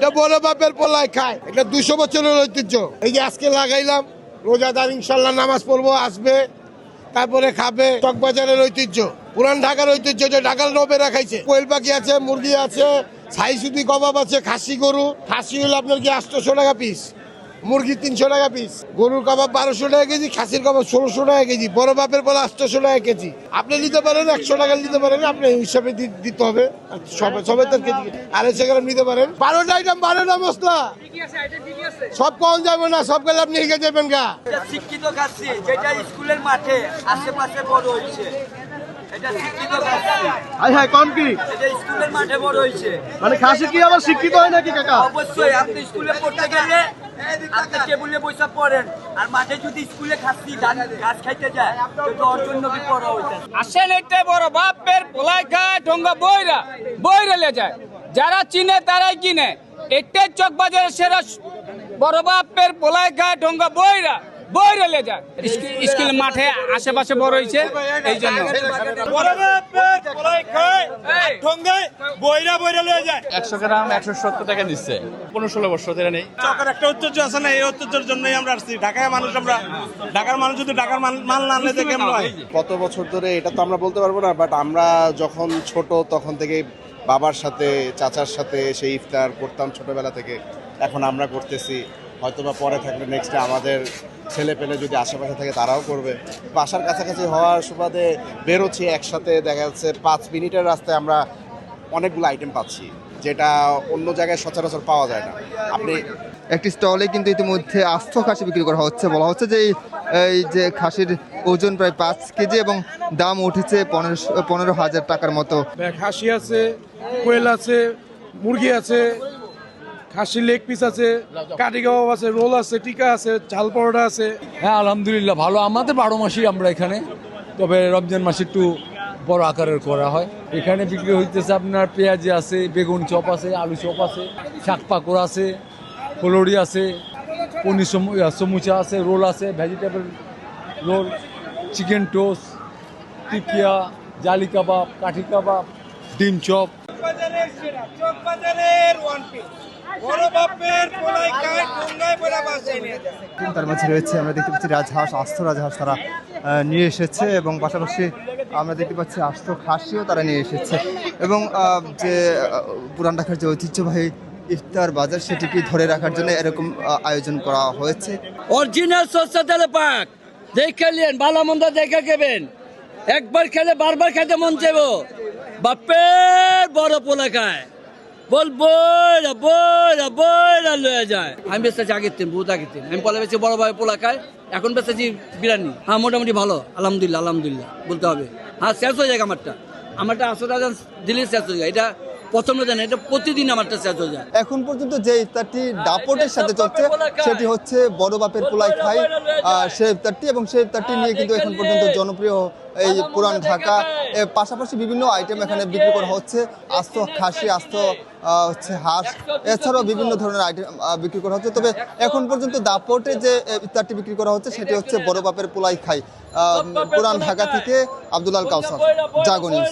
এটা বড় বাপের পোলায় খায়, এটা 200 বছরের ঐতিহ্য। এই যে আজকে লাগাইলাম, রোজাদার ইনশাল্লাহ নামাজ পড়বো, আসবে, তারপরে খাবে। চকবাজারের ঐতিহ্য, পুরান ঢাকার ঐতিহ্য, যে ঢাকার নবেরা খাইছে। কোয়েল পাখি আছে, মুরগি আছে, ছাই সুতি কবাব আছে, খাসি গরু। খাসি হলো আপনার কি 800 টাকা পিস, মুরগি 300 টাকা পিস, গরুর কাবাব 1200 টাকা কেজি, খাসির কাবাব 1600 টাকা কেজি, বড় বাপের বলে 800 টাকা কেজি। আপনি নিতে পারেন 100 টাকা নিতে পারেন, আপনি হিসাবে দিতে হবে। সবে তার কেজি 250 গ্রাম নিতে পারেন। 12টা আইটেম, 12টা মশলা, সব কম যাবে না, সব গেলে আপনি এগিয়ে যাবেন গা। শিক্ষিত খাচ্ছি, যেটা স্কুলের মাঠে আশেপাশে বড় হয়েছে, এটা শিক্ষিত খাচ্ছি। হ্যাঁ, কম কি এটা স্কুলের মাঠে বড় হয়েছে। মানে খাসি কি আবার শিক্ষিত হয় নাকি কাকা? অবশ্যই, আপনি স্কুলে পড়তে গেলে আপনি টেবিলে বসে পড়েন, আর মাঠে যদি স্কুলে খাচ্ছি গাছ খাইতে যায়, তো ওর জন্য কি পড়া হইছে। আসেন, এটা বড় বাপের পোলাই খায়, ঢোঙ্গা বইরা লে যায়। যারা চিনে তারাই কিনে। এটাই চকবাজারের সেরা বড় বাপের পোলাই খায়, ঢোঙ্গা বইরা লে যায়। স্কুল মাঠে আশেপাশে বড় হয়েছে, এই জন্য 100 গ্রাম 170 টাকা দিচ্ছে। 15-16 বছর ধরে নেই। চকের একটা ঐতিহ্য আছে না, এই ঐতিহ্যের জন্যই আমরা আসছি। ঢাকায় মানুষ, আমরা ঢাকার মানুষ, যদি ঢাকার মাল না আনলে তো কেমন হয়? কত বছর ধরে এটা তো আমরা বলতে পারবো না, বাট আমরা যখন ছোট তখন থেকে বাবার সাথে, চাচার সাথে সেই ইফতার করতাম ছোটবেলা থেকে। এখন আমরা করতেছি, হয়তোবা পরে থাকলে নেক্সটে আমাদের ছেলে পেলে যদি আশেপাশে থাকে তারাও করবে। বাসার কাছাকাছি হওয়ার সুবাদে বেরোচ্ছি একসাথে, দেখা যাচ্ছে 5 মিনিটের রাস্তায় আমরা অনেকগুলো আইটেম পাচ্ছি, যেটা অন্য জায়গায় সচরাচর পাওয়া যায় না। আপনি একটি স্টলে কিন্তু ইতিমধ্যে আস্ত খাসি বিক্রি করা হচ্ছে। বলা হচ্ছে যে এই যে খাসির ওজন প্রায় 5 কেজি এবং দাম উঠেছে 15,000 টাকার মতো। খাসি আছে, কোয়েল আছে, মুরগি আছে, খাসি লেগ পিস আছে, কাঠি কাবাব আছে, রোল আছে, টিকা আছে, ঝাল পরোটা আছে। হ্যাঁ, আলহামদুলিল্লাহ ভালো। আমাদের 12 মাসই আমরা এখানে, তবে রমজান মাসে একটু বড় আকারের করা হয়। এখানে বিক্রি হইতেছে আপনার পেঁয়াজি আছে, বেগুন চপ আছে, আলু চপ আছে, শাক পাকোড়া আছে, ফুলুরি আছে, পনির সমুচা আছে, রোল আছে, ভেজিটেবল রোল, চিকেন টোস্ট, টিকিয়া, জালি কাবাব, কাঠি কাবাব, ডিম চপ। তার মাঝে রয়েছে, আমরা দেখতে পাচ্ছি রাজহাঁস, আস্ত রাজহাঁস তারা নিয়ে এসেছে এবং পাশাপাশি আমরা দেখতে পাচ্ছি আস্ত খাসিও তারা নিয়ে এসেছে। এবং যে পুরান ঢাকার যে ঐতিহ্যবাহী ইফতার বাজার, সেটিকে ধরে রাখার জন্য এরকম আয়োজন করা হয়েছে। অরিজিনাল সস্তা তেলে পাক দেখে নিন, ভালো মন্দ দেখে খেবেন। একবার খেলে বারবার খেতে মন চাইবো। বাপের বড় পোলা খায়, বইরা লয়ে যায়। আমি বেঁচেছি আগের দিন, বহুত আগের দিন। আমি বলে বেশি বড় ভাই পোলা খায়, এখন বেঁচেছি বিরিয়ানি। হ্যাঁ, মোটামুটি ভালো, আলহামদুলিল্লাহ বলতে হবে। হ্যাঁ, শেষ হয়ে যায় আমারটা 800 দিলেই শেষ হয়ে যায়। এটা প্রথম জানে, এটা প্রতিদিন আমারটা শেষ হয়ে যায়। এখন পর্যন্ত যে ইফতারটি দাপটের সাথে চলছে সেটি হচ্ছে বড় বাপের পোলাই খাই, সেই ইফতারটি। এবং সেই ইফতারটি নিয়ে কিন্তু এখন পর্যন্ত জনপ্রিয় এই পুরান ঢাকা। পাশাপাশি বিভিন্ন আইটেম এখানে বিক্রি করা হচ্ছে, আস্ত খাসি, আস্ত হচ্ছে হাঁস, এছাড়াও বিভিন্ন ধরনের আইটেম বিক্রি করা হচ্ছে। তবে এখন পর্যন্ত দাপটে যে ইফতারটি বিক্রি করা হচ্ছে সেটি হচ্ছে বড় বাপের পোলাই খাই। পুরান ঢাকা থেকে আব্দুল আল কাউসার, জাগো নিউজ।